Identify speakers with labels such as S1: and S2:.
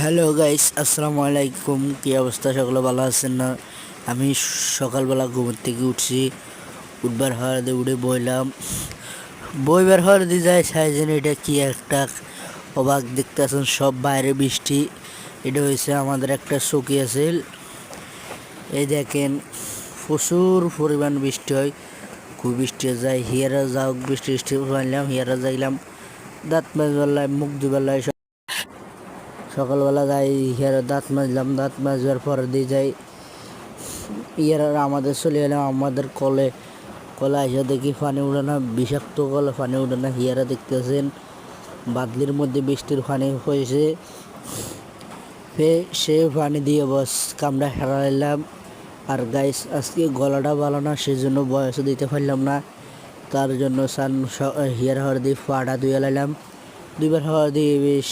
S1: Hello guys, আসসালামু আলাইকুম। কি অবস্থা? সকলে ভালো আছেন না? আমি সকালবেলা ঘুম থেকে উঠছি, উঠবার হওয়ার দিয়ে উঠে বইলাম, বইবার হওয়ার দিয়ে যায় সাইজেন। এটা কি একটা অবাক দেখতে আছেন, সব বাইরে বৃষ্টি। এটা হয়েছে আমাদের একটা চকি আছে, এই দেখেন প্রচুর পরিমাণ বৃষ্টি হয়, খুব বৃষ্টি যায়। হিয়ারা যাও বৃষ্টি বৃষ্টি পাইলাম, হিয়ারা যাইলাম দাঁত মাজবেলায়, মুখ ধুবেলায়, সকালবেলা যাই হিয়ার দাঁত মাজলাম, দাঁত মাজবার পরে দিয়ে যাই ইয়ারা আমাদের চলে এলাম আমাদের কলে। কলে এসে দেখি পানি উঠে না, বিষাক্ত কলে পানি উঠে না। হিয়ারা দেখতেছেন বাদলির মধ্যে বৃষ্টির পানি হয়েছে, সে পানি দিয়ে বস কামড়া হারাইলাম। আর গাইস আজকে গলাটা ভালো না, সেজন্য বয়সও দিতে পারলাম না, তার জন্য হিয়ার হাওয়ার দিয়ে পাটা ধুয়ে লাইলাম। দুইবার হাওয়া দিয়ে বেশ